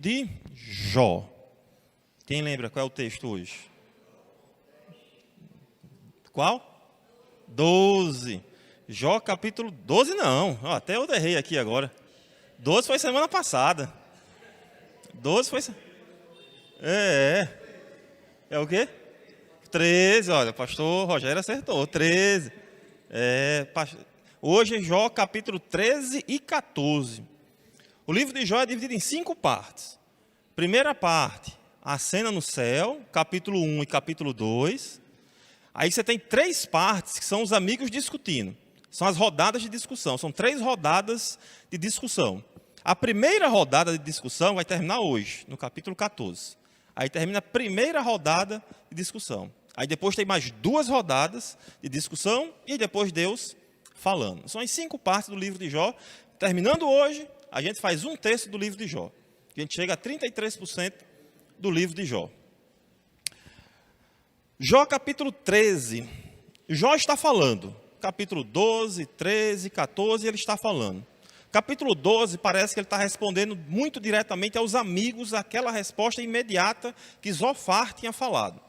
de Jó. Quem lembra qual é o texto hoje? Qual? 12. Jó capítulo 12 não. Até eu errei aqui agora. 12 foi semana passada. 12 foi... É o quê? 13, olha, pastor Rogério acertou, 13. Hoje é Jó capítulo 13 e 14. O livro de Jó é dividido em 5 partes. Primeira parte, a cena no céu, capítulo 1 e capítulo 2. Aí você tem 3 partes que são os amigos discutindo. São as rodadas de discussão, são 3 rodadas de discussão. A primeira rodada de discussão vai terminar hoje, no capítulo 14. Aí termina a primeira rodada de discussão. Aí depois tem mais 2 rodadas de discussão e depois Deus falando. São as 5 partes do livro de Jó. Terminando hoje, a gente faz 1/3 do livro de Jó. A gente chega a 33% do livro de Jó. Jó capítulo 13. Jó está falando. Capítulo 12, 13, 14, ele está falando. Capítulo 12 parece que ele está respondendo muito diretamente aos amigos aquela resposta imediata que Zofar tinha falado.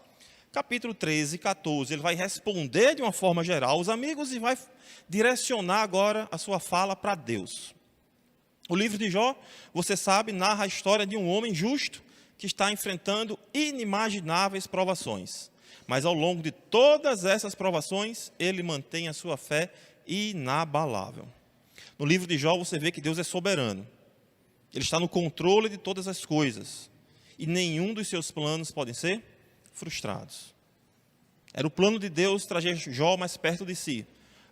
Capítulo 13 e 14, ele vai responder de uma forma geral aos amigos e vai direcionar agora a sua fala para Deus. O livro de Jó, você sabe, narra a história de um homem justo que está enfrentando inimagináveis provações. Mas ao longo de todas essas provações, ele mantém a sua fé inabalável. No livro de Jó você vê que Deus é soberano. Ele está no controle de todas as coisas. E nenhum dos seus planos podem ser frustrados. Era o plano de Deus trazer Jó mais perto de si.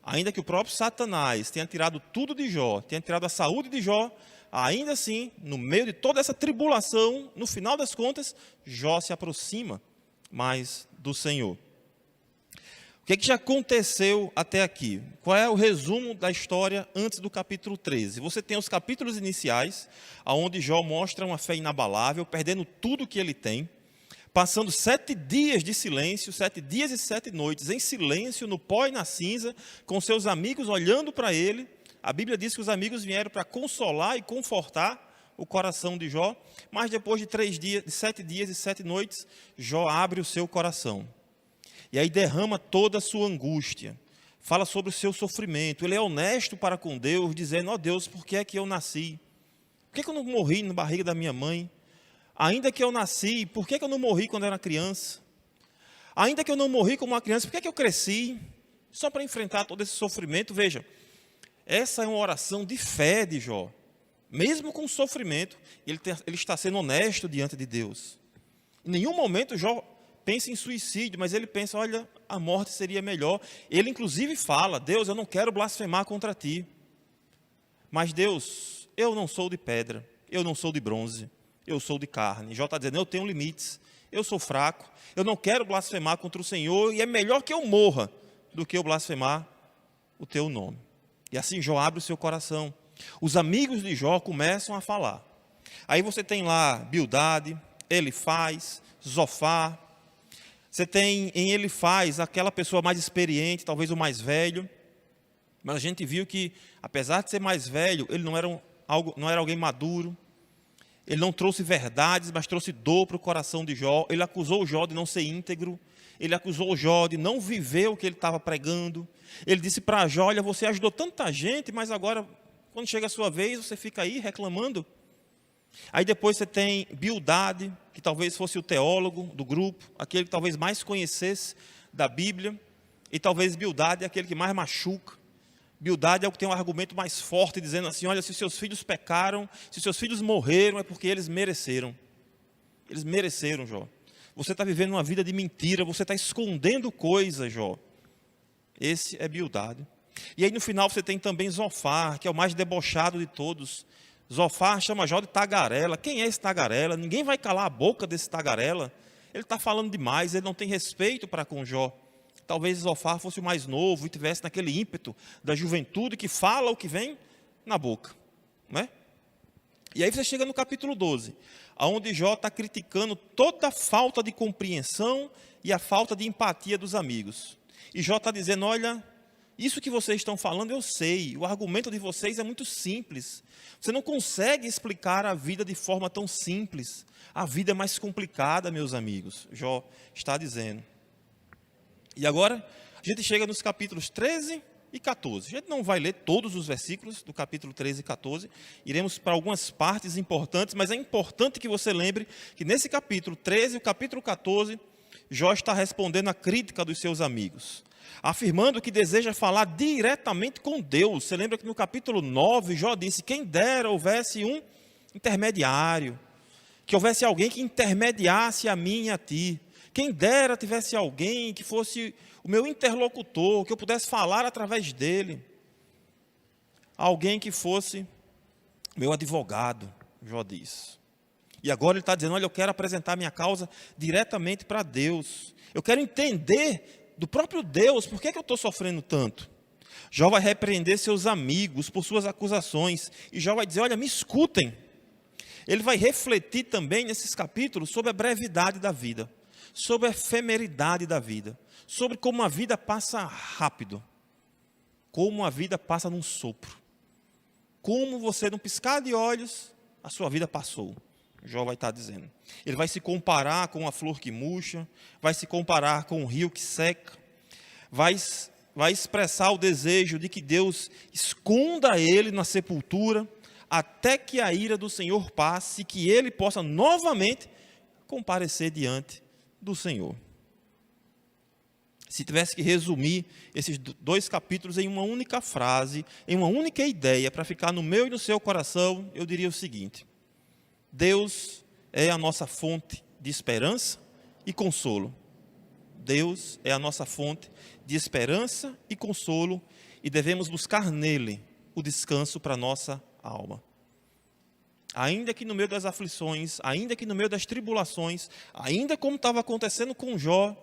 Ainda que o próprio Satanás tenha tirado tudo de Jó, tenha tirado a saúde de Jó, ainda assim, no meio de toda essa tribulação, no final das contas, Jó se aproxima mais do Senhor. O que já aconteceu até aqui? Qual é o resumo da história antes do capítulo 13? Você tem os capítulos iniciais, onde Jó mostra uma fé inabalável, perdendo tudo que ele tem, passando 7 dias de silêncio, 7 dias e 7 noites em silêncio, no pó e na cinza, com seus amigos olhando para ele. A Bíblia diz que os amigos vieram para consolar e confortar o coração de Jó, mas depois de 7 dias e 7 noites, Jó abre o seu coração. E aí derrama toda a sua angústia, fala sobre o seu sofrimento. Ele é honesto para com Deus, dizendo: ó Deus, por que é que eu nasci? Por que é que eu não morri na barriga da minha mãe? Ainda que eu nasci, por que é que eu não morri quando era criança? Ainda que eu não morri como uma criança, por que é que eu cresci? Só para enfrentar todo esse sofrimento. Veja, essa é uma oração de fé de Jó. Mesmo com sofrimento, ele está sendo honesto diante de Deus. Em nenhum momento Jó pensa em suicídio, mas ele pensa: olha, a morte seria melhor. Ele inclusive fala: Deus, eu não quero blasfemar contra ti. Mas Deus, eu não sou de pedra, eu não sou de bronze, eu sou de carne. Jó está dizendo: eu tenho limites, eu sou fraco, eu não quero blasfemar contra o Senhor, e é melhor que eu morra do que eu blasfemar o teu nome. E assim Jó abre o seu coração. Os amigos de Jó começam a falar. Aí você tem lá Bildade, Elifaz, Zofar. Você tem em Elifaz aquela pessoa mais experiente, talvez o mais velho. Mas a gente viu que, apesar de ser mais velho, ele não era alguém maduro. Ele não trouxe verdades, mas trouxe dor para o coração de Jó. Ele acusou Jó de não ser íntegro. Ele acusou Jó de não viver o que ele estava pregando. Ele disse para Jó: olha, você ajudou tanta gente, mas agora, quando chega a sua vez, você fica aí reclamando. Aí depois você tem Bildade, que talvez fosse o teólogo do grupo, aquele que talvez mais conhecesse da Bíblia. E talvez Bildade é aquele que mais machuca. Bildade é o que tem um argumento mais forte, dizendo assim: olha, se seus filhos pecaram, se seus filhos morreram, é porque eles mereceram. Eles mereceram, Jó. Você está vivendo uma vida de mentira, você está escondendo coisas, Jó. Esse é Bildade. E aí no final você tem também Zofar, que é o mais debochado de todos. Zofar chama Jó de tagarela. Quem é esse tagarela? Ninguém vai calar a boca desse tagarela. Ele está falando demais, ele não tem respeito para com Jó. Talvez Zofar fosse o mais novo e tivesse naquele ímpeto da juventude que fala o que vem na boca, não é? E aí você chega no capítulo 12, onde Jó está criticando toda a falta de compreensão e a falta de empatia dos amigos. E Jó está dizendo: olha, Isso que vocês estão falando eu sei, o argumento de vocês é muito simples. Você não consegue explicar a vida de forma tão simples. A vida é mais complicada, meus amigos, Jó está dizendo. E agora, a gente chega nos capítulos 13 e 14. A gente não vai ler todos os versículos do capítulo 13 e 14. Iremos para algumas partes importantes, mas é importante que você lembre que nesse capítulo 13 e o capítulo 14, Jó está respondendo à crítica dos seus amigos, afirmando que deseja falar diretamente com Deus. Você lembra que no capítulo 9, Jó disse: quem dera houvesse um intermediário, que houvesse alguém que intermediasse a mim e a ti. Quem dera tivesse alguém que fosse o meu interlocutor, que eu pudesse falar através dele. Alguém que fosse meu advogado, Jó diz. E agora ele está dizendo: olha, eu quero apresentar minha causa diretamente para Deus. Eu quero entender do próprio Deus por que eu estou sofrendo tanto. Jó vai repreender seus amigos por suas acusações. E Jó vai dizer: olha, me escutem. Ele vai refletir também nesses capítulos sobre a brevidade da vida, sobre a efemeridade da vida, sobre como a vida passa rápido, como a vida passa num sopro, como você, num piscar de olhos, a sua vida passou. Jó vai estar dizendo. Ele vai se comparar com a flor que murcha, vai se comparar com o rio que seca, vai expressar o desejo de que Deus esconda ele na sepultura, até que a ira do Senhor passe e que ele possa novamente comparecer diante do Senhor. Se tivesse que resumir esses 2 capítulos em uma única frase, em uma única ideia, para ficar no meu e no seu coração, eu diria o seguinte: Deus é a nossa fonte de esperança e consolo. Deus é a nossa fonte de esperança e consolo, e devemos buscar nele o descanso para a nossa alma. Ainda que no meio das aflições, ainda que no meio das tribulações, ainda como estava acontecendo com Jó,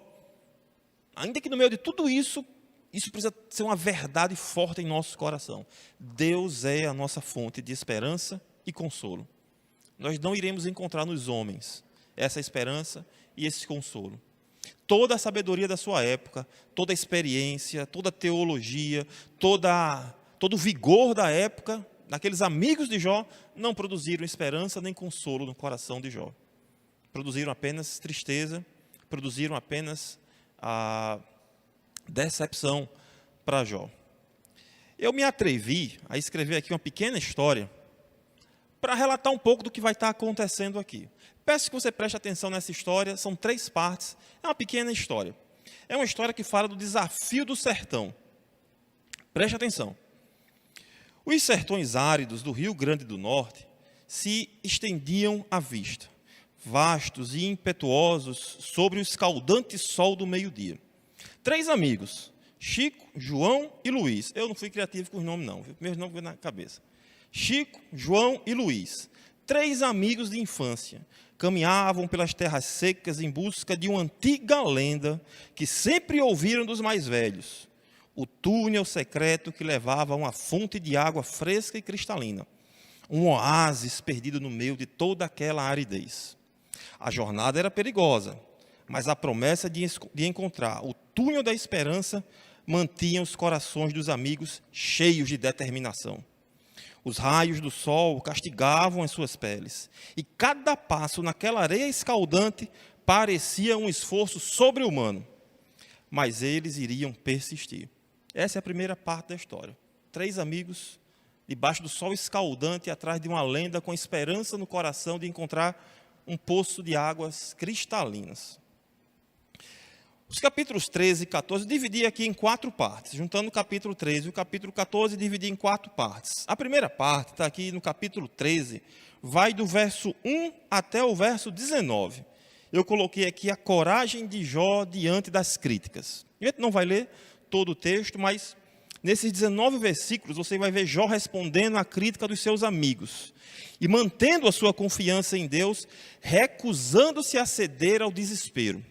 ainda que no meio de tudo isso, isso precisa ser uma verdade forte em nosso coração. Deus é a nossa fonte de esperança e consolo. Nós não iremos encontrar nos homens essa esperança e esse consolo. Toda a sabedoria da sua época, toda a experiência, toda a teologia, todo o vigor da época, daqueles amigos de Jó, não produziram esperança nem consolo no coração de Jó. Produziram apenas tristeza, produziram apenas a decepção para Jó. Eu me atrevi a escrever aqui uma pequena história para relatar um pouco do que vai estar acontecendo aqui. Peço que você preste atenção nessa história, são 3 partes, é uma pequena história. É uma história que fala do desafio do sertão. Preste atenção. Os sertões áridos do Rio Grande do Norte se estendiam à vista, vastos e impetuosos sobre o escaldante sol do meio-dia. 3 amigos, Chico, João e Luiz. Eu não fui criativo com os nomes não, viu? Meus nomes veio na cabeça. Chico, João e Luiz, 3 amigos de infância, caminhavam pelas terras secas em busca de uma antiga lenda que sempre ouviram dos mais velhos: o túnel secreto que levava a uma fonte de água fresca e cristalina, um oásis perdido no meio de toda aquela aridez. A jornada era perigosa, mas a promessa de encontrar o túnel da esperança mantinha os corações dos amigos cheios de determinação. Os raios do sol castigavam as suas peles, e cada passo naquela areia escaldante parecia um esforço sobre-humano, mas eles iriam persistir. Essa é a primeira parte da história. 3 amigos, debaixo do sol escaldante, atrás de uma lenda, com esperança no coração de encontrar um poço de águas cristalinas. Os capítulos 13 e 14, dividi aqui em 4 partes, juntando o capítulo 13 e o capítulo 14, dividi em 4 partes. A primeira parte está aqui no capítulo 13, vai do verso 1 até o verso 19. Eu coloquei aqui a coragem de Jó diante das críticas. A gente não vai ler todo o texto, mas nesses 19 versículos você vai ver Jó respondendo à crítica dos seus amigos e mantendo a sua confiança em Deus, recusando-se a ceder ao desespero.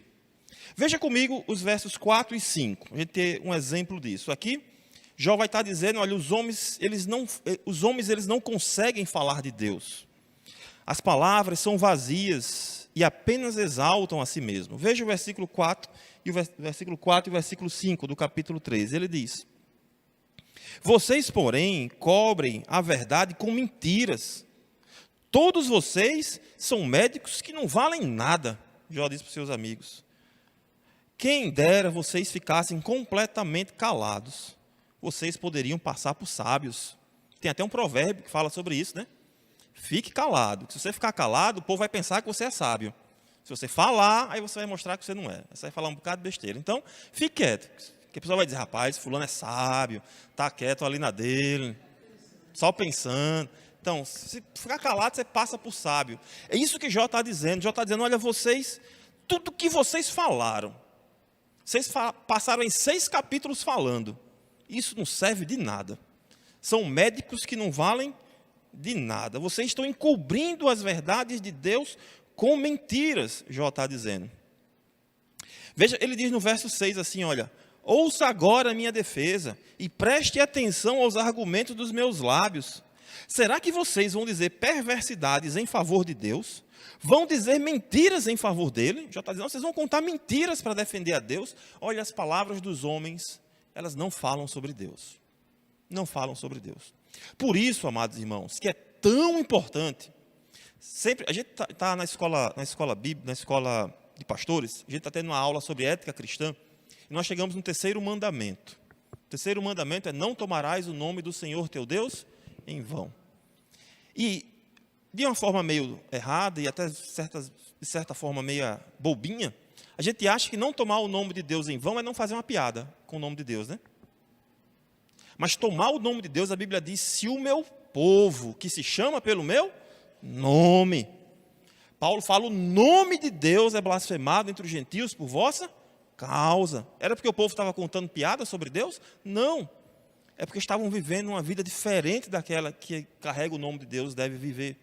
Veja comigo os versos 4 e 5, a gente tem um exemplo disso. Aqui, Jó vai estar dizendo: olha, os homens eles não conseguem falar de Deus. As palavras são vazias e apenas exaltam a si mesmo. Veja o versículo 4 e o versículo 5 do capítulo 13. Ele diz: Vocês, porém, cobrem a verdade com mentiras. Todos vocês são médicos que não valem nada, Jó disse para os seus amigos. Quem dera vocês ficassem completamente calados. Vocês poderiam passar por sábios. Tem até um provérbio que fala sobre isso, né? Fique calado. Se você ficar calado, o povo vai pensar que você é sábio. Se você falar, aí você vai mostrar que você não é. Você vai falar um bocado de besteira. Então, fique quieto. Porque a pessoa vai dizer, rapaz, fulano é sábio, está quieto ali na dele, só pensando. Então, se ficar calado, você passa por sábio. É isso que Jó está dizendo. Jó está dizendo, olha, vocês, tudo que vocês falaram, vocês passaram em 6 capítulos falando. Isso não serve de nada. São médicos que não valem de nada. Vocês estão encobrindo as verdades de Deus com mentiras, Jó está dizendo. Veja, ele diz no verso 6 assim, olha, ouça agora a minha defesa e preste atenção aos argumentos dos meus lábios. Será que vocês vão dizer perversidades em favor de Deus? Vão dizer mentiras em favor dele? Já está dizendo, vocês vão contar mentiras para defender a Deus? Olha, as palavras dos homens, elas não falam sobre Deus. Não falam sobre Deus. Por isso, amados irmãos, que é tão importante, sempre, a gente está na escola bíblica, na escola de pastores, a gente está tendo uma aula sobre ética cristã, e nós chegamos no 3º mandamento. O 3º mandamento é, não tomarás o nome do Senhor teu Deus em vão. E, de uma forma meio errada, e até de certa forma meio bobinha, a gente acha que não tomar o nome de Deus em vão é não fazer uma piada com o nome de Deus, né? Mas tomar o nome de Deus, a Bíblia diz, se o meu povo, que se chama pelo meu nome. Paulo fala, o nome de Deus é blasfemado entre os gentios por vossa causa. Era porque o povo estava contando piadas sobre Deus? Não. É porque estavam vivendo uma vida diferente daquela que carrega o nome de Deus deve viver.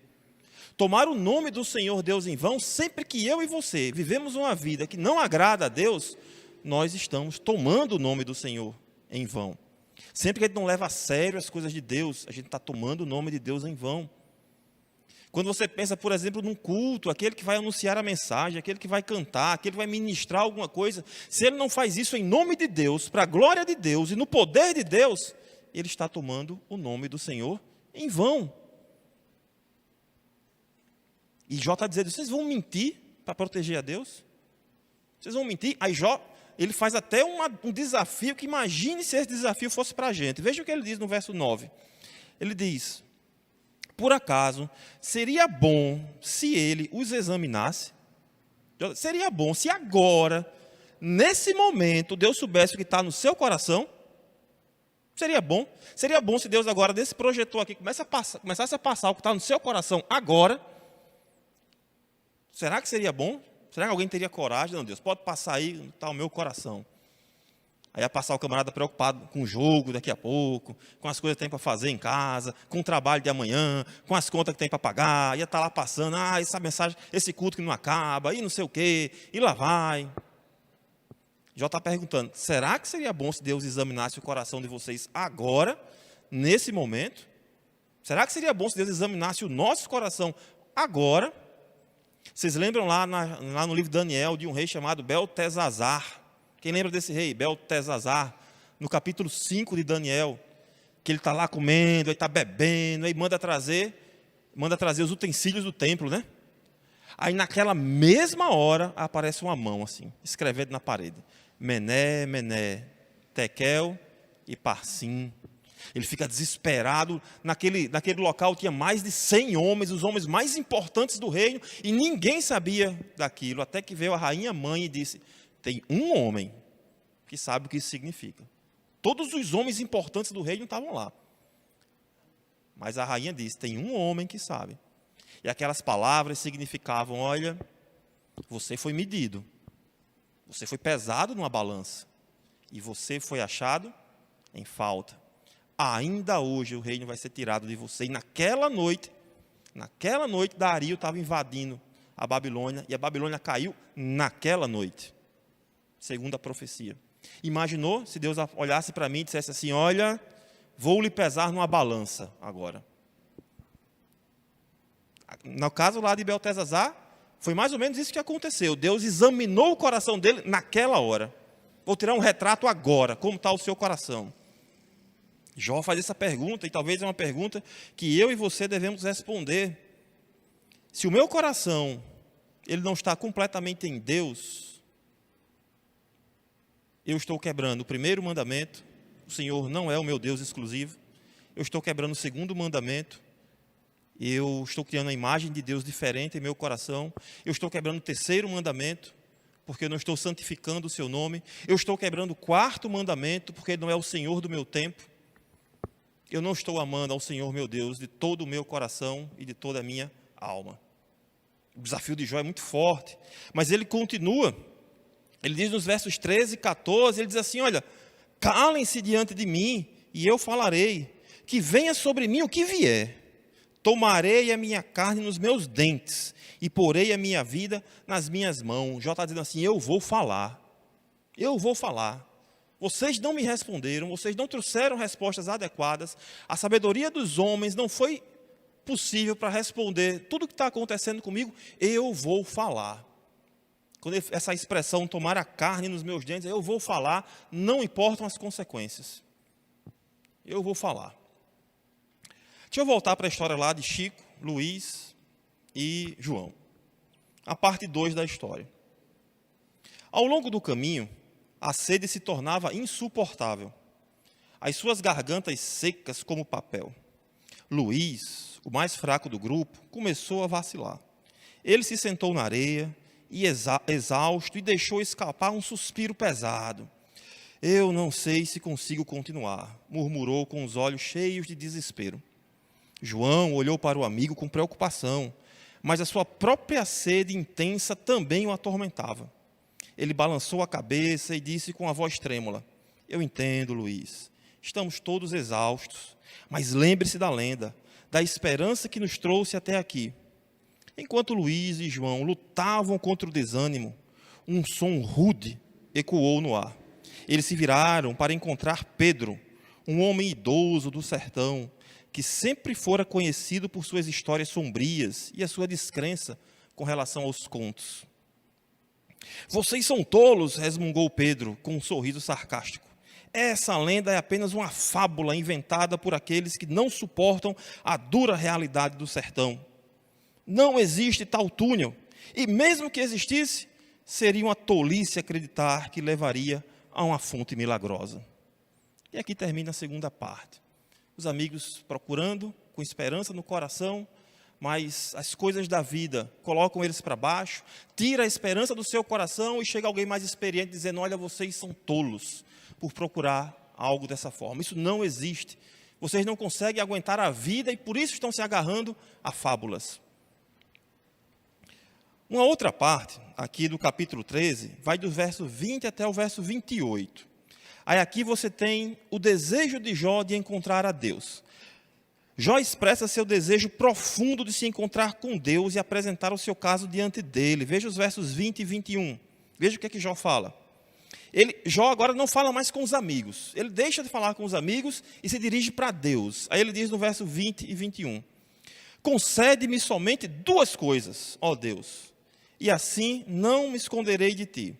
Tomar o nome do Senhor Deus em vão, sempre que eu e você vivemos uma vida que não agrada a Deus, nós estamos tomando o nome do Senhor em vão. Sempre que a gente não leva a sério as coisas de Deus, a gente está tomando o nome de Deus em vão. Quando você pensa, por exemplo, num culto, aquele que vai anunciar a mensagem, aquele que vai cantar, aquele que vai ministrar alguma coisa, se ele não faz isso em nome de Deus, para a glória de Deus e no poder de Deus, ele está tomando o nome do Senhor em vão. E Jó está dizendo, vocês vão mentir para proteger a Deus? Vocês vão mentir? Aí Jó, ele faz até um desafio, que imagine se esse desafio fosse para a gente. Veja o que ele diz no verso 9. Ele diz, por acaso, seria bom se ele os examinasse? Seria bom se agora, nesse momento, Deus soubesse o que está no seu coração? Seria bom. Seria bom se Deus agora, desse projetor aqui, começasse a passar o que está no seu coração agora. Será que seria bom? Será que alguém teria coragem? Não, Deus, pode passar aí, está o meu coração. Aí ia passar o camarada preocupado com o jogo daqui a pouco, com as coisas que tem para fazer em casa, com o trabalho de amanhã, com as contas que tem para pagar, ia estar lá passando, essa mensagem, esse culto que não acaba, e não sei o quê, e lá vai. Jó está perguntando, será que seria bom se Deus examinasse o coração de vocês agora, nesse momento? Será que seria bom se Deus examinasse o nosso coração agora? Vocês lembram lá no livro de Daniel, de um rei chamado Beltesazar? Quem lembra desse rei? Beltesazar, no capítulo 5 de Daniel, que ele está lá comendo, aí está bebendo, aí manda trazer os utensílios do templo, né? Aí naquela mesma hora aparece uma mão assim, escrevendo na parede. Mené, Mené, Tekel e Parsim. Ele fica desesperado. Naquele local tinha mais de 100 homens, os homens mais importantes do reino, e ninguém sabia daquilo, até que veio a rainha mãe e disse, tem um homem que sabe o que isso significa. Todos os homens importantes do reino estavam lá. Mas a rainha disse, tem um homem que sabe. E aquelas palavras significavam, olha, você foi medido, você foi pesado numa balança, e você foi achado em falta. Ainda hoje o reino vai ser tirado de você. E naquela noite, Dario estava invadindo a Babilônia, e a Babilônia caiu naquela noite, segundo a profecia. Imaginou se Deus olhasse para mim e dissesse assim, olha, vou lhe pesar numa balança agora. No caso lá de Beltesazar, foi mais ou menos isso que aconteceu. Deus examinou o coração dele naquela hora. Vou tirar um retrato agora, como está o seu coração. Jó faz essa pergunta, e talvez é uma pergunta que eu e você devemos responder. Se o meu coração ele não está completamente em Deus, eu estou quebrando o primeiro mandamento, o Senhor não é o meu Deus exclusivo. Eu estou quebrando o segundo mandamento, eu estou criando uma imagem de Deus diferente em meu coração. Eu estou quebrando o terceiro mandamento, porque eu não estou santificando o seu nome. Eu estou quebrando o quarto mandamento, porque ele não é o Senhor do meu tempo. Eu não estou amando ao Senhor meu Deus de todo o meu coração e de toda a minha alma. O desafio de Jó é muito forte, mas ele continua. Ele diz nos versos 13 e 14, ele diz assim, olha, calem-se diante de mim e eu falarei, que venha sobre mim o que vier. Tomarei a minha carne nos meus dentes e porei a minha vida nas minhas mãos. Jó está dizendo assim, eu vou falar. Eu vou falar. Vocês não me responderam, vocês não trouxeram respostas adequadas. A sabedoria dos homens não foi possível para responder tudo o que está acontecendo comigo. Eu vou falar. Quando essa expressão, tomar a carne nos meus dentes, eu vou falar, não importam as consequências. Eu vou falar. Deixa eu voltar para a história lá de Chico, Luiz e João. A parte 2 da história. Ao longo do caminho, a sede se tornava insuportável. As suas gargantas secas como papel. Luiz, o mais fraco do grupo, começou a vacilar. Ele se sentou na areia, e exausto, e deixou escapar um suspiro pesado. Eu não sei se consigo continuar, murmurou com os olhos cheios de desespero. João olhou para o amigo com preocupação, mas a sua própria sede intensa também o atormentava. Ele balançou a cabeça e disse com a voz trêmula, eu entendo, Luiz, estamos todos exaustos, mas lembre-se da lenda, da esperança que nos trouxe até aqui. Enquanto Luiz e João lutavam contra o desânimo, um som rude ecoou no ar. Eles se viraram para encontrar Pedro, um homem idoso do sertão, que sempre fora conhecido por suas histórias sombrias e a sua descrença com relação aos contos. Vocês são tolos, resmungou Pedro com um sorriso sarcástico. Essa lenda é apenas uma fábula inventada por aqueles que não suportam a dura realidade do sertão. Não existe tal túnel, e mesmo que existisse, seria uma tolice acreditar que levaria a uma fonte milagrosa. E aqui termina a segunda parte. Os amigos procurando, com esperança no coração, mas as coisas da vida colocam eles para baixo, tira a esperança do seu coração e chega alguém mais experiente dizendo, olha, vocês são tolos por procurar algo dessa forma. Isso não existe. Vocês não conseguem aguentar a vida e por isso estão se agarrando a fábulas. Uma outra parte, aqui do capítulo 13, vai do verso 20 até o verso 28. Aí aqui você tem o desejo de Jó de encontrar a Deus. Jó expressa seu desejo profundo de se encontrar com Deus e apresentar o seu caso diante dele. Veja os versos 20 e 21. Veja o que Jó fala. Jó agora não fala mais com os amigos. Ele deixa de falar com os amigos e se dirige para Deus. Aí ele diz no verso 20 e 21. Concede-me somente duas coisas, ó Deus, e assim não me esconderei de ti.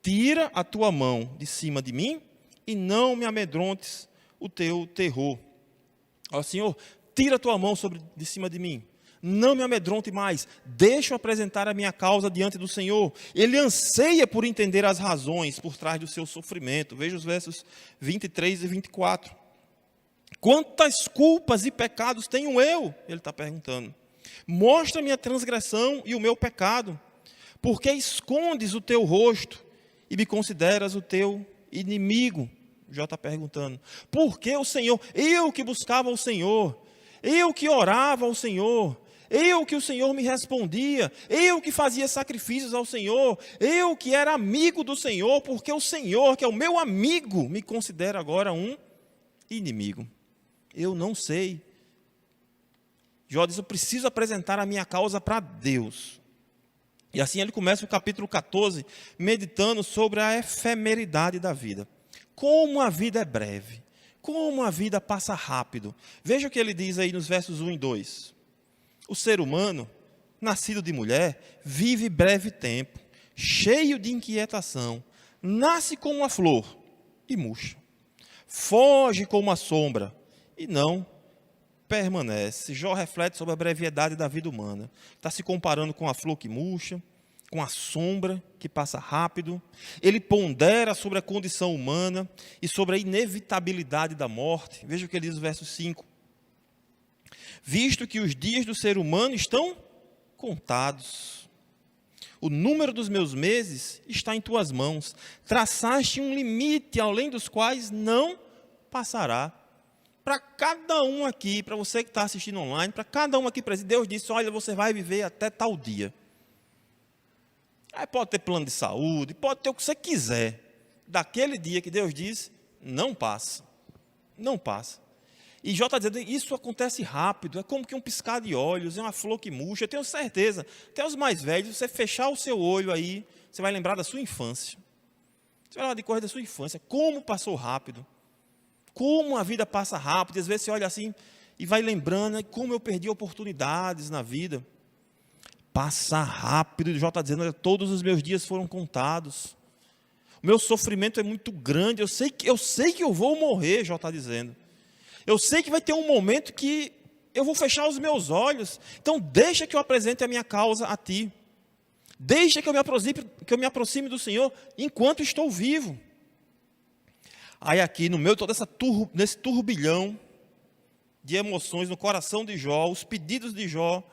Tira a tua mão de cima de mim e não me amedrontes o teu terror. Ó Senhor, tira a tua mão de cima de mim. Não me amedronte mais. Deixa eu apresentar a minha causa diante do Senhor. Ele anseia por entender as razões por trás do seu sofrimento. Veja os versos 23 e 24. Quantas culpas e pecados tenho eu? Ele está perguntando. Mostra-me a transgressão e o meu pecado. Por que escondes o teu rosto e me consideras o teu inimigo? Jó está perguntando. Por que o Senhor? Eu que buscava o Senhor. Eu que orava ao Senhor. Eu que o Senhor me respondia. Eu que fazia sacrifícios ao Senhor. Eu que era amigo do Senhor. Porque o Senhor, que é o meu amigo, me considera agora um inimigo. Eu não sei. Jó diz, eu preciso apresentar a minha causa para Deus. E assim ele começa o capítulo 14, meditando sobre a efemeridade da vida. Como a vida é breve. Como a vida passa rápido. Veja o que ele diz aí nos versos 1 e 2. O ser humano, nascido de mulher, vive breve tempo, cheio de inquietação. Nasce como uma flor e murcha. foge como a sombra e não permanece. Jó reflete sobre a brevidade da vida humana. Está se comparando com a flor que murcha, com a sombra que passa rápido. Ele pondera sobre a condição humana e sobre a inevitabilidade da morte. Veja o que ele diz no verso 5. Visto que os dias do ser humano estão contados, o número dos meus meses está em tuas mãos. Traçaste um limite além dos quais não passará. Para cada um aqui, para você que está assistindo online, para cada um aqui presente, Deus disse, olha, você vai viver até tal dia. Aí pode ter plano de saúde, pode ter o que você quiser. Daquele dia que Deus diz, não passa. Não passa. E Jó está dizendo, isso acontece rápido, é como que um piscar de olhos, é uma flor que murcha. Eu tenho certeza, até os mais velhos, você fechar o seu olho aí, você vai lembrar da sua infância. Você vai lembrar de coisas da sua infância, como passou rápido. Como a vida passa rápido, às vezes você olha assim e vai lembrando como eu perdi oportunidades na vida. Passa rápido, e Jó está dizendo, olha, todos os meus dias foram contados. O meu sofrimento é muito grande, eu sei que eu vou morrer, Jó está dizendo. Eu sei que vai ter um momento que eu vou fechar os meus olhos. Então deixa que eu apresente a minha causa a ti. Deixa que eu me aproxime do Senhor enquanto estou vivo. Aí aqui no meio de nesse turbilhão de emoções no coração de Jó, os pedidos de Jó,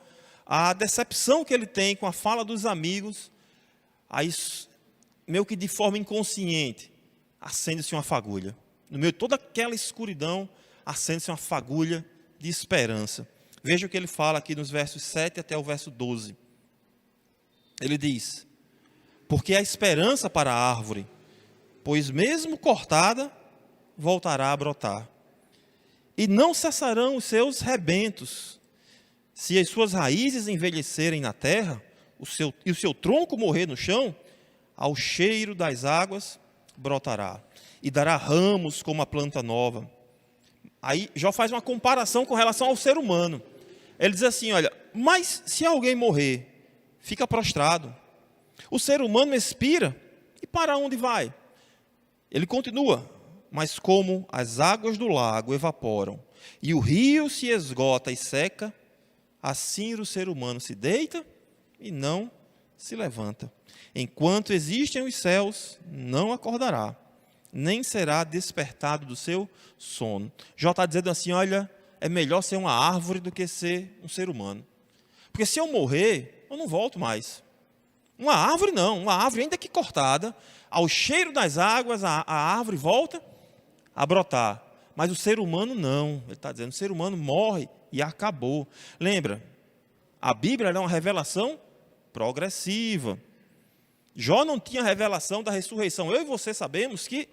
a decepção que ele tem com a fala dos amigos, aí meio que de forma inconsciente, acende-se uma fagulha. No meio de toda aquela escuridão, acende-se uma fagulha de esperança. Veja o que ele fala aqui nos versos 7 até o verso 12. Ele diz, porque há esperança para a árvore, pois mesmo cortada, voltará a brotar. E não cessarão os seus rebentos. Se as suas raízes envelhecerem na terra, e o seu tronco morrer no chão, ao cheiro das águas brotará. E dará ramos como a planta nova. Aí Jó faz uma comparação com relação ao ser humano. Ele diz assim, olha, mas se alguém morrer, fica prostrado. O ser humano expira, e para onde vai? Ele continua, mas como as águas do lago evaporam, e o rio se esgota e seca, assim o ser humano se deita e não se levanta. Enquanto existem os céus, não acordará, nem será despertado do seu sono. Jó está dizendo assim, olha, é melhor ser uma árvore do que ser um ser humano. Porque se eu morrer, eu não volto mais. Uma árvore não, uma árvore ainda que cortada, ao cheiro das águas, a árvore volta a brotar. Mas o ser humano não, ele está dizendo, o ser humano morre e acabou. Lembra, a Bíblia é uma revelação progressiva. Jó não tinha revelação da ressurreição. Eu e você sabemos que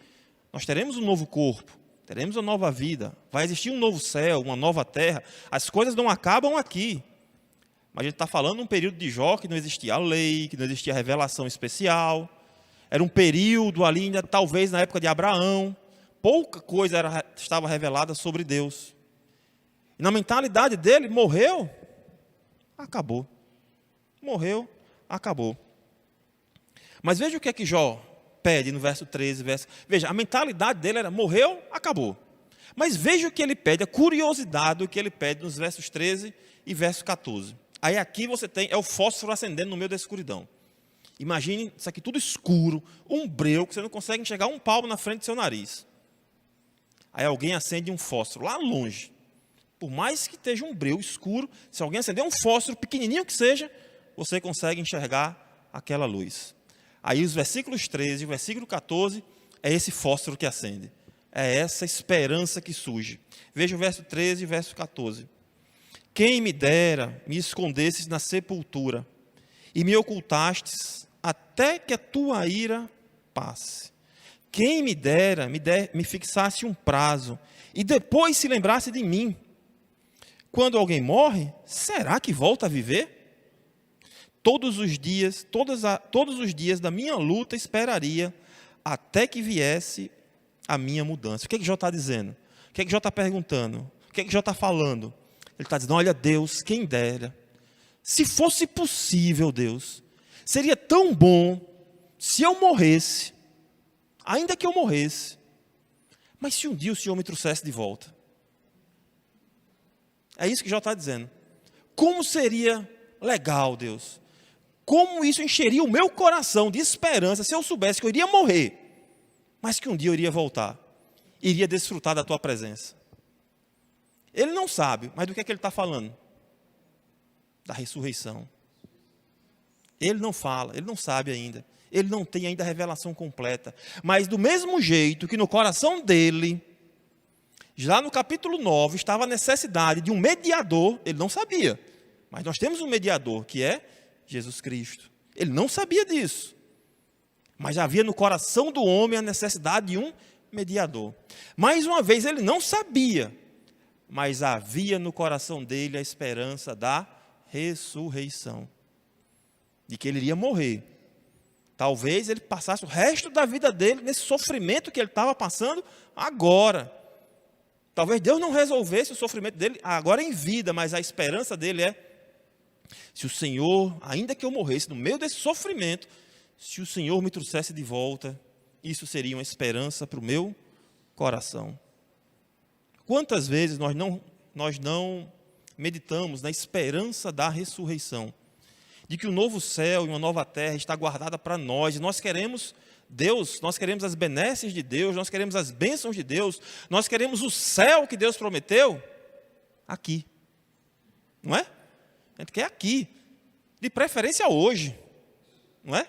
nós teremos um novo corpo, teremos uma nova vida, vai existir um novo céu, uma nova terra. As coisas não acabam aqui. Mas a gente está falando de um período de Jó que não existia a lei, que não existia a revelação especial. Era um período ali, ainda, talvez na época de Abraão, pouca coisa estava revelada sobre Deus. E na mentalidade dele, morreu, acabou. Morreu, acabou. Mas veja o que é que Jó pede no verso 13. Veja, a mentalidade dele era, morreu, acabou. Mas veja o que ele pede, a curiosidade do que ele pede nos versos 13 e verso 14. Aí aqui você tem, é o fósforo acendendo no meio da escuridão. Imagine isso aqui tudo escuro, um breu, que você não consegue enxergar um palmo na frente do seu nariz. Aí alguém acende um fósforo lá longe. Por mais que esteja um breu escuro, se alguém acender um fósforo, pequenininho que seja, você consegue enxergar aquela luz. Aí os versículos 13 e o versículo 14, é esse fósforo que acende. É essa esperança que surge. Veja o verso 13 e o verso 14. Quem me dera me escondesses na sepultura, e me ocultastes até que a tua ira passe. Quem me dera me fixasse um prazo, e depois se lembrasse de mim. Quando alguém morre, será que volta a viver? Todos os dias da minha luta esperaria até que viesse a minha mudança. O que é que Jó está dizendo? O que é que Jó está perguntando? O que é que Jó está falando? Ele está dizendo, olha Deus, quem dera. Se fosse possível, Deus, seria tão bom se eu morresse, ainda que eu morresse, Mas se um dia o Senhor me trouxesse de volta? É isso que Jó está dizendo. Como seria legal, Deus? Como isso encheria o meu coração de esperança se eu soubesse que eu iria morrer, mas que um dia eu iria voltar, iria desfrutar da tua presença. Ele não sabe, mas do que é que ele está falando? Da ressurreição. Ele não fala, ele não sabe ainda. Ele não tem ainda a revelação completa. Mas do mesmo jeito que no coração dele, já no capítulo 9, estava a necessidade de um mediador, ele não sabia. Mas nós temos um mediador, que é Jesus Cristo. Ele não sabia disso. Mas havia no coração do homem a necessidade de um mediador. Mais uma vez, ele não sabia. Mas havia no coração dele a esperança da ressurreição. De que ele iria morrer. Talvez ele passasse o resto da vida dele nesse sofrimento que ele estava passando agora. Talvez Deus não resolvesse o sofrimento dele agora em vida, mas a esperança dele é: se o Senhor, ainda que eu morresse no meio desse sofrimento, se o Senhor me trouxesse de volta, isso seria uma esperança para o meu coração. Quantas vezes nós não meditamos na esperança da ressurreição? De que o novo céu e uma nova terra está guardada para nós, e nós queremos Deus, nós queremos as benesses de Deus, nós queremos as bênçãos de Deus, nós queremos o céu que Deus prometeu aqui, não é? A gente quer aqui, de preferência hoje, não é?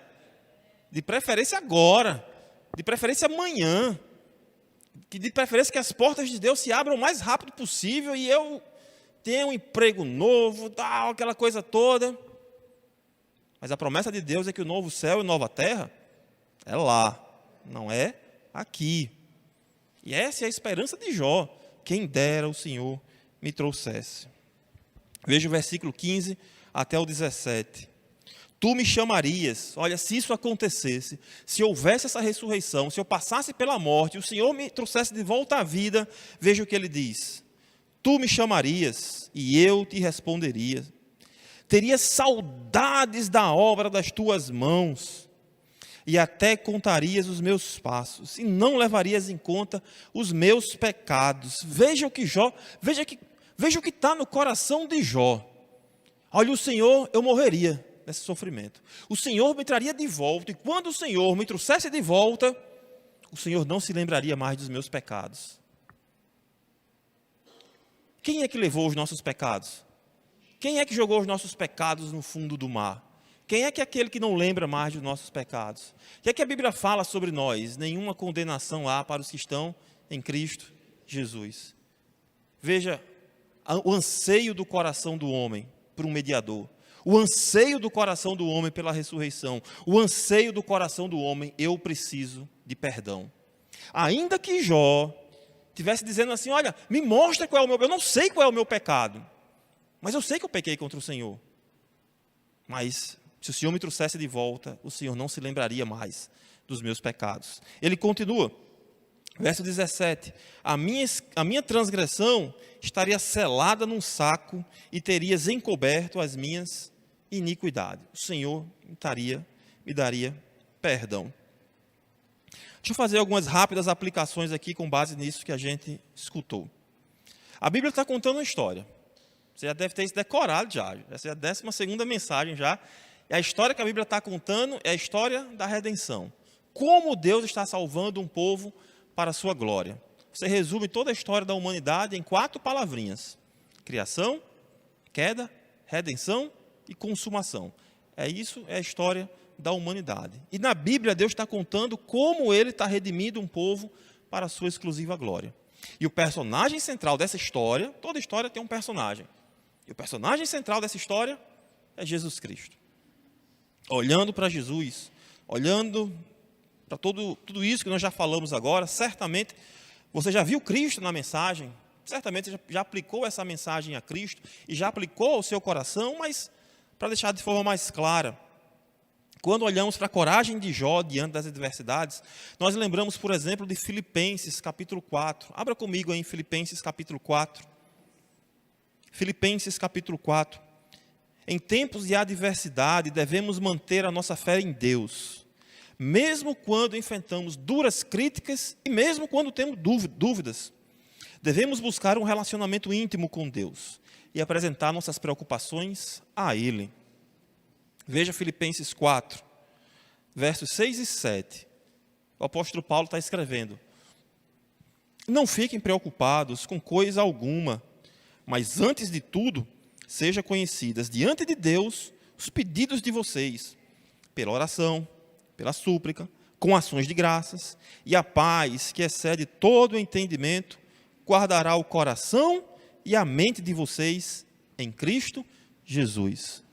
De preferência agora, de preferência amanhã, de preferência que as portas de Deus se abram o mais rápido possível e eu tenha um emprego novo, tal, aquela coisa toda. Mas a promessa de Deus é que o novo céu e nova terra é lá, não é aqui. E essa é a esperança de Jó. Quem dera o Senhor me trouxesse. Veja o versículo 15 até o 17. Tu me chamarias, olha, se isso acontecesse, se houvesse essa ressurreição, se eu passasse pela morte, o Senhor me trouxesse de volta à vida, veja o que ele diz. Tu me chamarias e eu te responderia. Teria saudades da obra das tuas mãos, e até contarias os meus passos, e não levarias em conta os meus pecados. Veja o que está no coração de Jó. Olha, o Senhor, eu morreria nesse sofrimento. O Senhor me traria de volta, e quando o Senhor me trouxesse de volta, o Senhor não se lembraria mais dos meus pecados. Quem é que levou os nossos pecados? Quem é que jogou os nossos pecados no fundo do mar? Quem é que é aquele que não lembra mais dos nossos pecados? O que é que a Bíblia fala sobre nós? Nenhuma condenação há para os que estão em Cristo Jesus. Veja, o anseio do coração do homem por um mediador. O anseio do coração do homem pela ressurreição. O anseio do coração do homem, eu preciso de perdão. Ainda que Jó estivesse dizendo assim, olha, me mostra qual é o meu, eu não sei qual é o meu pecado. Mas eu sei que eu pequei contra o Senhor. Mas se o Senhor me trouxesse de volta, o Senhor não se lembraria mais dos meus pecados. Ele continua, verso 17. A minha transgressão estaria selada num saco e terias encoberto as minhas iniquidades. O Senhor me daria perdão. Deixa eu fazer algumas rápidas aplicações aqui com base nisso que a gente escutou. A Bíblia está contando uma história. Você já deve ter isso decorado já. Essa é a 12ª mensagem já. E a história que a Bíblia está contando é a história da redenção. Como Deus está salvando um povo para a sua glória. Você resume toda a história da humanidade em 4 palavrinhas. Criação, queda, redenção e consumação. Isso é a história da humanidade. E na Bíblia Deus está contando como Ele está redimindo um povo para a sua exclusiva glória. E o personagem central dessa história, toda história tem um personagem. E o personagem central dessa história é Jesus Cristo. Olhando para Jesus, olhando para tudo isso que nós já falamos agora, certamente você já viu Cristo na mensagem, certamente você já aplicou essa mensagem a Cristo e já aplicou ao seu coração, mas para deixar de forma mais clara, quando olhamos para a coragem de Jó diante das adversidades, nós lembramos, por exemplo, de Filipenses capítulo 4. Abra comigo aí em Filipenses capítulo 4. Filipenses capítulo 4. Em tempos de adversidade, devemos manter a nossa fé em Deus. mesmo quando enfrentamos duras críticas e mesmo quando temos dúvidas. Devemos buscar um relacionamento íntimo com Deus e apresentar nossas preocupações a Ele. Veja Filipenses 4, versos 6 e 7. O apóstolo Paulo está escrevendo: não fiquem preocupados com coisa alguma, mas antes de tudo, sejam conhecidas diante de Deus os pedidos de vocês, pela oração, pela súplica, com ações de graças, e a paz que excede todo o entendimento, guardará o coração e a mente de vocês em Cristo Jesus.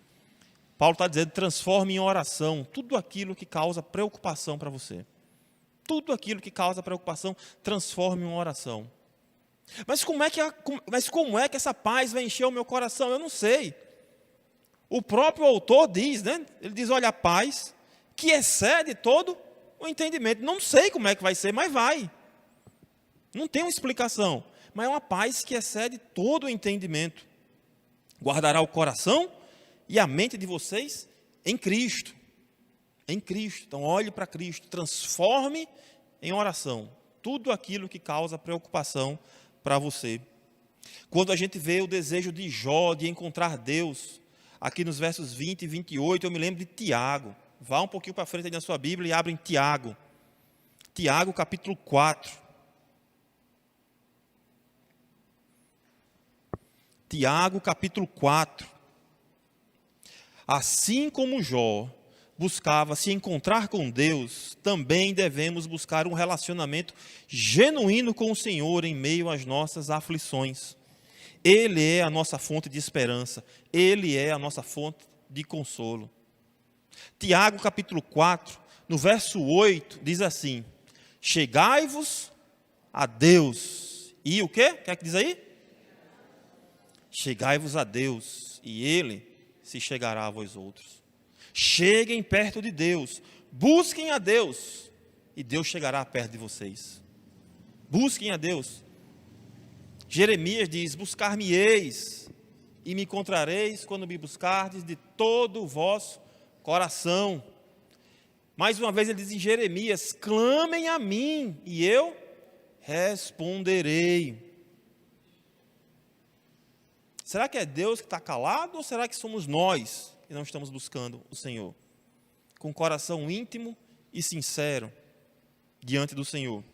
Paulo está dizendo: transforme em oração tudo aquilo que causa preocupação para você. Tudo aquilo que causa preocupação, transforme em uma oração. Mas como é que essa paz vai encher o meu coração? Eu não sei. O próprio autor diz, né? Ele diz: olha, a paz que excede todo o entendimento. Não sei como é que vai ser, mas vai. Não tem uma explicação, mas é uma paz que excede todo o entendimento. Guardará o coração e a mente de vocês em Cristo. Em Cristo. Então, olhe para Cristo, transforme em oração tudo aquilo que causa preocupação para você. Quando a gente vê o desejo de Jó de encontrar Deus, aqui nos versos 20 e 28, eu me lembro de Tiago. Vá um pouquinho para frente aí na sua Bíblia e abre em Tiago. Tiago, capítulo 4. Tiago, capítulo 4. Assim como Jó buscava se encontrar com Deus, também devemos buscar um relacionamento genuíno com o Senhor em meio às nossas aflições. Ele é a nossa fonte de esperança, Ele é a nossa fonte de consolo. Tiago, capítulo 4, no verso 8, diz assim: chegai-vos a Deus. E o quê? O que é que diz aí? Chegai-vos a Deus, e Ele se chegará a vós outros. Cheguem perto de Deus, busquem a Deus, e Deus chegará perto de vocês. Busquem a Deus. Jeremias diz: buscar-me-eis, e me encontrareis quando me buscardes de todo o vosso coração. Mais uma vez ele diz em Jeremias: clamem a mim, e eu responderei. Será que é Deus que está calado, ou será que somos nós que não estamos buscando o Senhor? Com coração íntimo e sincero diante do Senhor.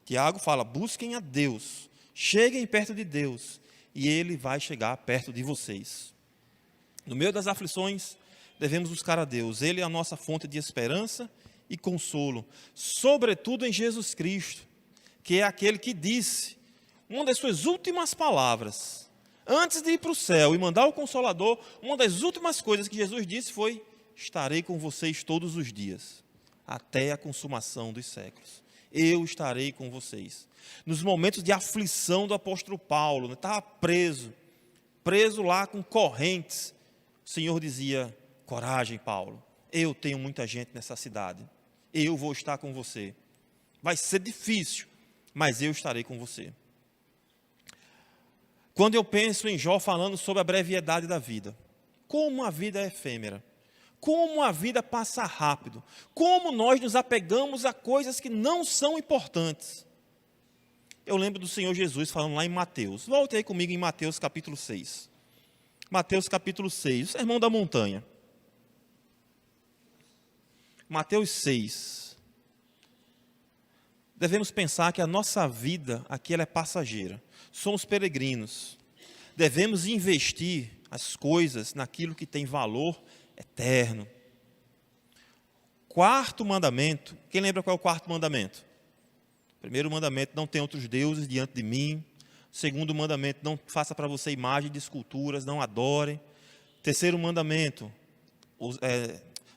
Tiago fala: busquem a Deus, cheguem perto de Deus, e Ele vai chegar perto de vocês. No meio das aflições, devemos buscar a Deus. Ele é a nossa fonte de esperança e consolo, sobretudo em Jesus Cristo, que é aquele que disse, uma das suas últimas palavras, antes de ir para o céu e mandar o Consolador, uma das últimas coisas que Jesus disse foi: estarei com vocês todos os dias, até a consumação dos séculos. Eu estarei com vocês. Nos momentos de aflição do apóstolo Paulo, estava preso lá com correntes, o Senhor dizia: coragem, Paulo, eu tenho muita gente nessa cidade, eu vou estar com você. Vai ser difícil, mas eu estarei com você. Quando eu penso em Jó falando sobre a brevidade da vida, como a vida é efêmera, como a vida passa rápido, como nós nos apegamos a coisas que não são importantes. Eu lembro do Senhor Jesus falando lá em Mateus. Volte aí comigo em Mateus capítulo 6. Mateus capítulo 6, o Sermão da Montanha. Mateus 6. Devemos pensar que a nossa vida aqui ela é passageira. Somos peregrinos. Devemos investir as coisas naquilo que tem valor eterno. Quarto mandamento. Quem lembra qual é o quarto mandamento? Primeiro mandamento: não tenha outros deuses diante de mim. Segundo mandamento: não faça para você imagem de esculturas, não adore. Terceiro mandamento: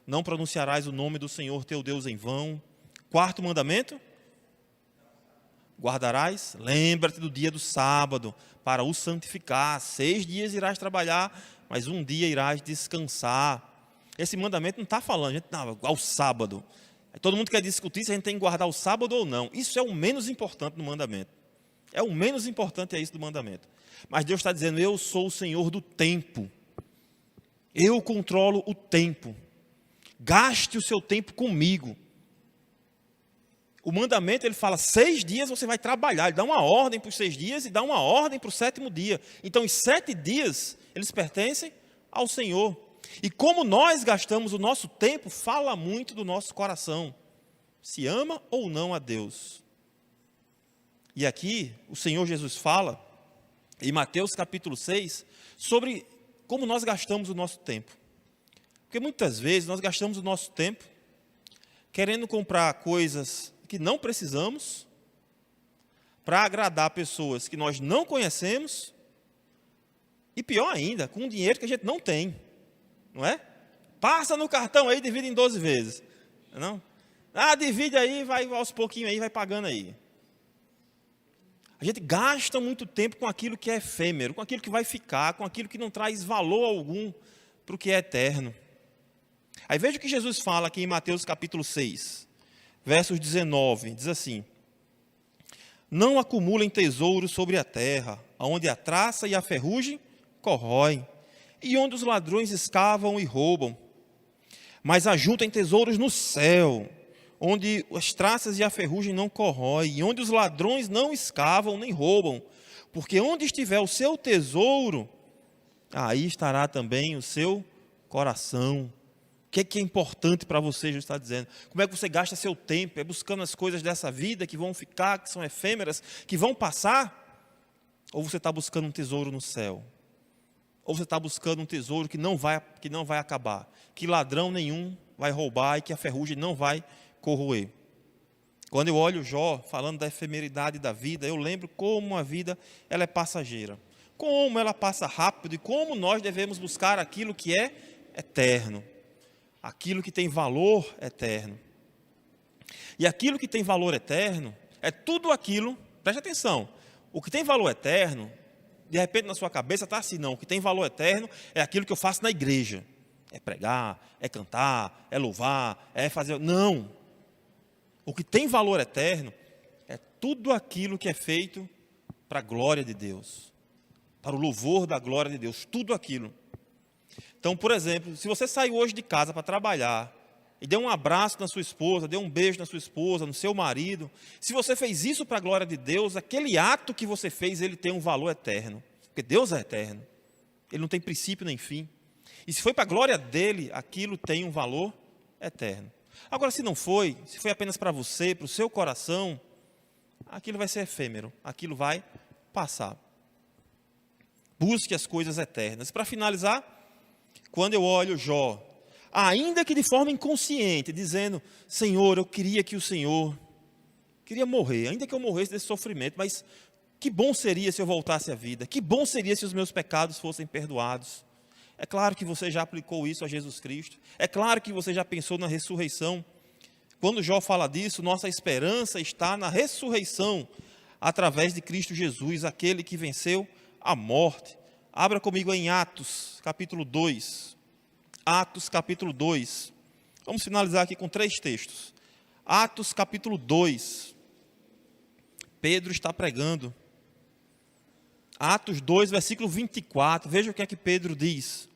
não pronunciarás o nome do Senhor teu Deus em vão. Quarto mandamento: guardarás, lembra-te do dia do sábado, para o santificar. 6 dias irás trabalhar, mas um dia irás descansar. Esse mandamento não está falando, gente, não, ao sábado. Todo mundo quer discutir se a gente tem que guardar o sábado ou não. Isso é o menos importante no mandamento. É o menos importante, é isso do mandamento. Mas Deus está dizendo: eu sou o Senhor do tempo. Eu controlo o tempo. Gaste o seu tempo comigo. O mandamento, ele fala, 6 dias você vai trabalhar. Ele dá uma ordem para os 6 dias e dá uma ordem para o 7º dia. Então, os 7 dias, eles pertencem ao Senhor. E como nós gastamos o nosso tempo, fala muito do nosso coração. Se ama ou não a Deus. E aqui, o Senhor Jesus fala, em Mateus capítulo 6, sobre como nós gastamos o nosso tempo. Porque muitas vezes nós gastamos o nosso tempo querendo comprar coisas que não precisamos, para agradar pessoas que nós não conhecemos, e pior ainda, com dinheiro que a gente não tem, não é? Passa no cartão aí, divide em 12 vezes, não? Divide aí, vai aos pouquinhos aí, vai pagando aí. A gente gasta muito tempo com aquilo que é efêmero, com aquilo que vai ficar, com aquilo que não traz valor algum para o que é eterno. Aí veja o que Jesus fala aqui em Mateus capítulo 6. Versos 19, diz assim: não acumulem tesouros sobre a terra, onde a traça e a ferrugem corroem, e onde os ladrões escavam e roubam. Mas ajuntem tesouros no céu, onde as traças e a ferrugem não corroem, e onde os ladrões não escavam nem roubam. Porque onde estiver o seu tesouro, aí estará também o seu coração. O que é importante para você, Jesus está dizendo? Como é que você gasta seu tempo? É buscando as coisas dessa vida que vão ficar, que são efêmeras, que vão passar? Ou você está buscando um tesouro no céu? Ou você está buscando um tesouro que não vai acabar? Que ladrão nenhum vai roubar e que a ferrugem não vai corroer? Quando eu olho Jó, falando da efemeridade da vida, eu lembro como a vida ela é passageira. Como ela passa rápido e como nós devemos buscar aquilo que é eterno. Aquilo que tem valor eterno. E aquilo que tem valor eterno é tudo aquilo, preste atenção, o que tem valor eterno, de repente na sua cabeça está assim, não, o que tem valor eterno é aquilo que eu faço na igreja. É pregar, é cantar, é louvar, é fazer... Não. O que tem valor eterno é tudo aquilo que é feito para a glória de Deus, para o louvor da glória de Deus, tudo aquilo. Então, por exemplo, se você saiu hoje de casa para trabalhar e deu um abraço na sua esposa, deu um beijo na sua esposa, no seu marido, se você fez isso para a glória de Deus, aquele ato que você fez, ele tem um valor eterno, porque Deus é eterno, ele não tem princípio nem fim. E se foi para a glória dele, aquilo tem um valor eterno. Agora, se não foi, se foi apenas para você, para o seu coração, aquilo vai ser efêmero, aquilo vai passar. Busque as coisas eternas. Para finalizar, quando eu olho Jó, ainda que de forma inconsciente, dizendo, Senhor, eu queria que o Senhor, queria morrer, ainda que eu morresse desse sofrimento, mas que bom seria se eu voltasse à vida, que bom seria se os meus pecados fossem perdoados. É claro que você já aplicou isso a Jesus Cristo, é claro que você já pensou na ressurreição. Quando Jó fala disso, nossa esperança está na ressurreição, através de Cristo Jesus, aquele que venceu a morte. Abra comigo em Atos, capítulo 2. Atos, capítulo 2. Vamos finalizar aqui com 3 textos. Atos, capítulo 2. Pedro está pregando. Atos 2, versículo 24. Veja o que é que Pedro diz.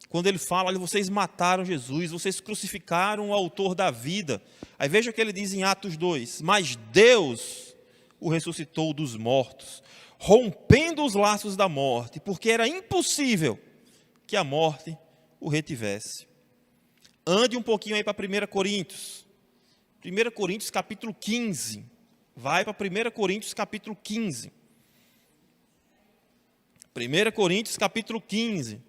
Quando ele fala, olha, vocês mataram Jesus, vocês crucificaram o autor da vida. Aí veja o que ele diz em Atos 2. Mas Deus o ressuscitou dos mortos, rompendo os laços da morte, porque era impossível que a morte o retivesse. Ande um pouquinho aí para 1 Coríntios. 1 Coríntios capítulo 15. Vai para 1 Coríntios capítulo 15. 1 Coríntios capítulo 15.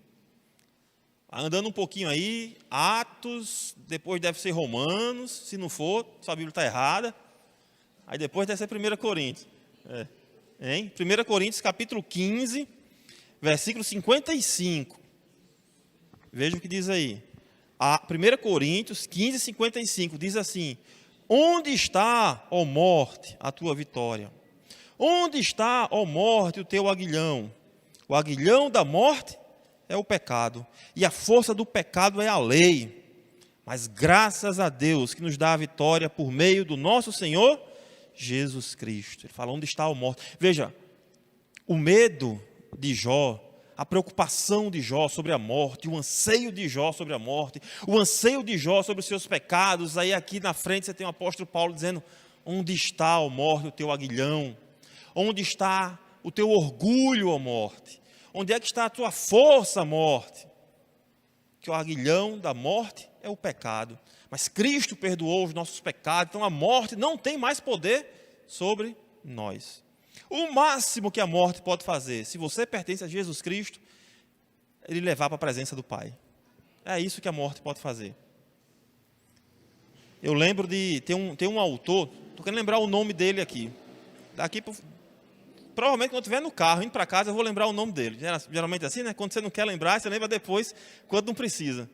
Andando um pouquinho aí, Atos, depois deve ser Romanos, se não for, sua Bíblia está errada. Aí depois deve ser 1 Coríntios. 1 Coríntios capítulo 15, versículo 55. Veja o que diz aí. 1 Coríntios 15, 55, diz assim: onde está, ó morte, a tua vitória? Onde está, ó morte, o teu aguilhão? O aguilhão da morte é o pecado, e a força do pecado é a lei. Mas graças a Deus que nos dá a vitória por meio do nosso Senhor Jesus Cristo. Ele fala, onde está a morte? Veja, o medo de Jó a preocupação de Jó sobre a morte, o anseio de Jó sobre a morte, o anseio de Jó sobre os seus pecados. Aí aqui na frente você tem o apóstolo Paulo dizendo: onde está, ó morte, o teu aguilhão? Onde está o teu orgulho, ó morte? Onde é que está a tua força, morte? Que o aguilhão da morte é o pecado. Mas Cristo perdoou os nossos pecados, então a morte não tem mais poder sobre nós. O máximo que a morte pode fazer, se você pertence a Jesus Cristo, ele levar para a presença do Pai. É isso que a morte pode fazer. Eu lembro de tem um autor, estou querendo lembrar o nome dele aqui. Provavelmente quando eu estiver no carro, indo para casa, eu vou lembrar o nome dele. Geralmente é assim, né? Quando você não quer lembrar, você lembra depois, quando não precisa.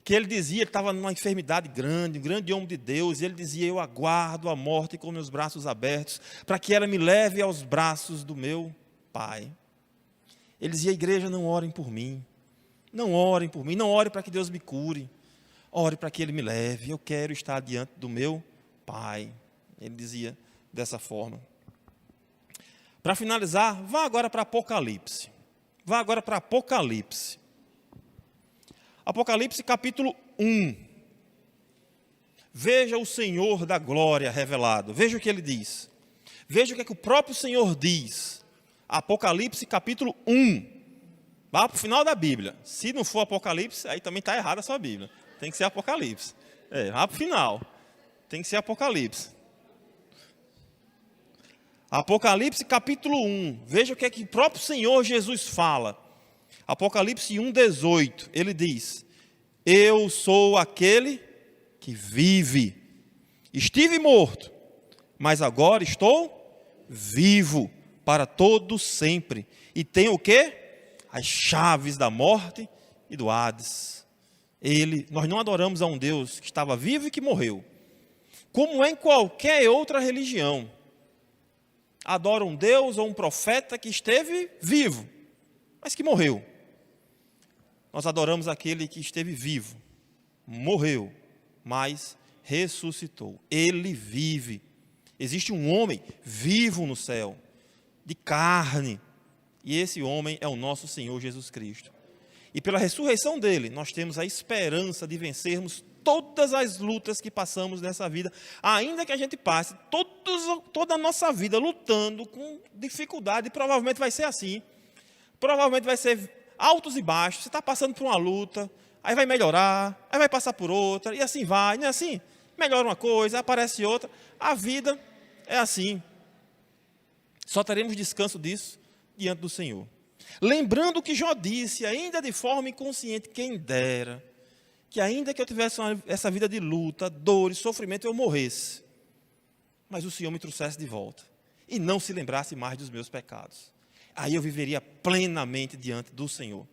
Que ele dizia, ele estava numa enfermidade grande, um grande homem de Deus, e ele dizia: eu aguardo a morte com meus braços abertos, para que ela me leve aos braços do meu Pai. Ele dizia: igreja, não orem por mim, não orem por mim, não orem para que Deus me cure, ore para que Ele me leve, eu quero estar diante do meu Pai. Ele dizia dessa forma. Para finalizar, vá agora para Apocalipse. Vá agora para Apocalipse. Apocalipse capítulo 1. Veja o Senhor da glória revelado. Veja o que ele diz. Veja o que é que o próprio Senhor diz. Apocalipse capítulo 1. Vá para o final da Bíblia. Se não for Apocalipse, aí também está errada a sua Bíblia. Tem que ser Apocalipse. Vá para o final. Tem que ser Apocalipse. Apocalipse capítulo 1. Veja o que é que o próprio Senhor Jesus fala. Apocalipse 1:18, ele diz: eu sou aquele que vive. Estive morto, mas agora estou vivo para todo sempre. E tenho o quê? As chaves da morte e do Hades. Nós não adoramos a um Deus que estava vivo e que morreu. Como é em qualquer outra religião. Adora um Deus ou um profeta que esteve vivo, mas que morreu. Nós adoramos aquele que esteve vivo, morreu, mas ressuscitou. Ele vive. Existe um homem vivo no céu, de carne, e esse homem é o nosso Senhor Jesus Cristo. E pela ressurreição dele, nós temos a esperança de vencermos todas as lutas que passamos nessa vida, ainda que a gente passe toda a nossa vida lutando com dificuldade, e provavelmente vai ser assim. Provavelmente vai ser altos e baixos. Você está passando por uma luta, aí vai melhorar, aí vai passar por outra, e assim vai, não é assim? Melhora uma coisa, aparece outra. A vida é assim. Só teremos descanso disso diante do Senhor. Lembrando o que Jó disse, ainda de forma inconsciente: quem dera que ainda que eu tivesse essa vida de luta, dor e sofrimento, eu morresse, mas o Senhor me trouxesse de volta e não se lembrasse mais dos meus pecados. Aí eu viveria plenamente diante do Senhor.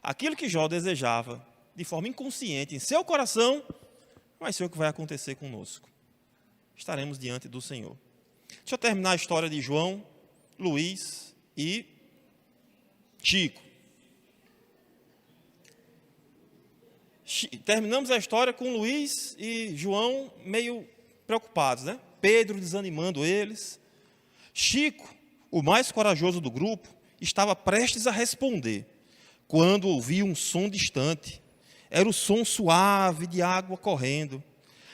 Aquilo que Jó desejava, de forma inconsciente, em seu coração, vai ser o que vai acontecer conosco. Estaremos diante do Senhor. Deixa eu terminar a história de João, Luiz e Chico. Terminamos a história com Luiz e João meio preocupados, né? Pedro desanimando eles. Chico, o mais corajoso do grupo, estava prestes a responder, quando ouviu um som distante. Era o som suave de água correndo.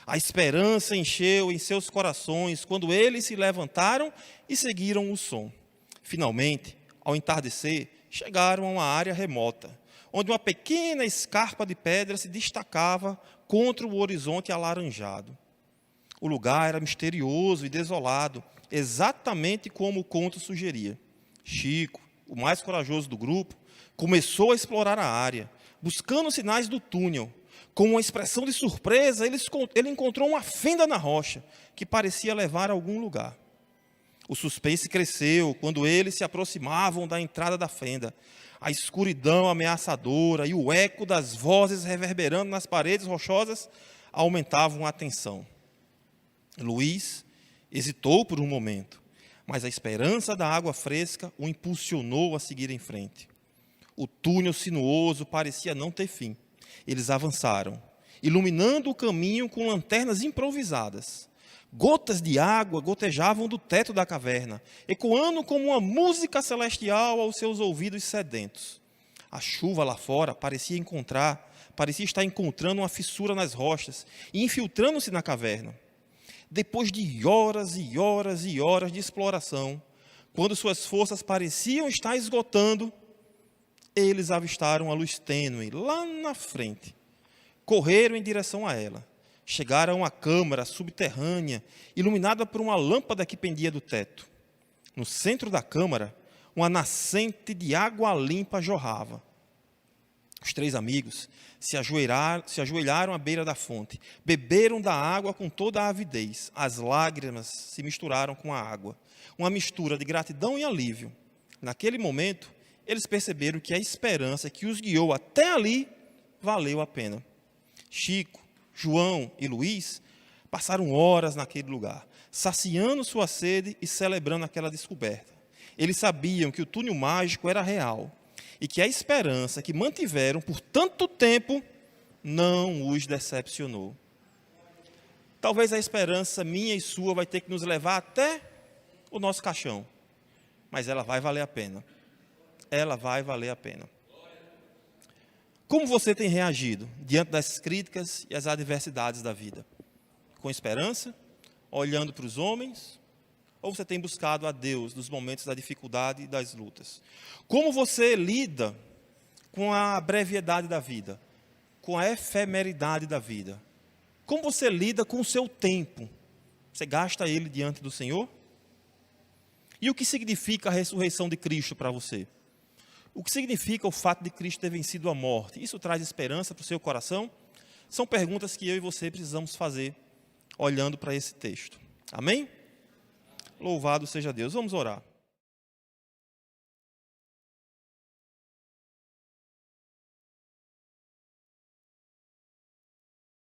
A esperança encheu em seus corações, quando eles se levantaram e seguiram o som. Finalmente, ao entardecer, chegaram a uma área remota, onde uma pequena escarpa de pedra se destacava contra o horizonte alaranjado. O lugar era misterioso e desolado, exatamente como o conto sugeria. Chico, o mais corajoso do grupo, começou a explorar a área, buscando sinais do túnel. Com uma expressão de surpresa, ele encontrou uma fenda na rocha, que parecia levar a algum lugar. O suspense cresceu quando eles se aproximavam da entrada da fenda. A escuridão ameaçadora e o eco das vozes reverberando nas paredes rochosas aumentavam a tensão. Luiz hesitou por um momento, mas a esperança da água fresca o impulsionou a seguir em frente. O túnel sinuoso parecia não ter fim. Eles avançaram, iluminando o caminho com lanternas improvisadas. Gotas de água gotejavam do teto da caverna, ecoando como uma música celestial aos seus ouvidos sedentos. A chuva lá fora parecia estar encontrando uma fissura nas rochas e infiltrando-se na caverna. Depois de horas e horas e horas de exploração, quando suas forças pareciam estar esgotando, eles avistaram a luz tênue lá na frente. Correram em direção a ela. Chegaram a uma câmara subterrânea, iluminada por uma lâmpada que pendia do teto. No centro da câmara, uma nascente de água limpa jorrava. Os 3 amigos se ajoelharam à beira da fonte, beberam da água com toda a avidez. As lágrimas se misturaram com a água, uma mistura de gratidão e alívio. Naquele momento, eles perceberam que a esperança que os guiou até ali valeu a pena. Chico, João e Luís passaram horas naquele lugar, saciando sua sede e celebrando aquela descoberta. Eles sabiam que o túnel mágico era real e que a esperança que mantiveram por tanto tempo não os decepcionou. Talvez a esperança minha e sua vai ter que nos levar até o nosso caixão, mas ela vai valer a pena. Ela vai valer a pena. Como você tem reagido diante das críticas e as adversidades da vida? Com esperança? Olhando para os homens? Ou você tem buscado a Deus nos momentos da dificuldade e das lutas? Como você lida com a brevidade da vida? Com a efemeridade da vida? Como você lida com o seu tempo? Você gasta ele diante do Senhor? E o que significa a ressurreição de Cristo para você? O que significa o fato de Cristo ter vencido a morte? Isso traz esperança para o seu coração? São perguntas que eu e você precisamos fazer olhando para esse texto. Amém? Louvado seja Deus. Vamos orar.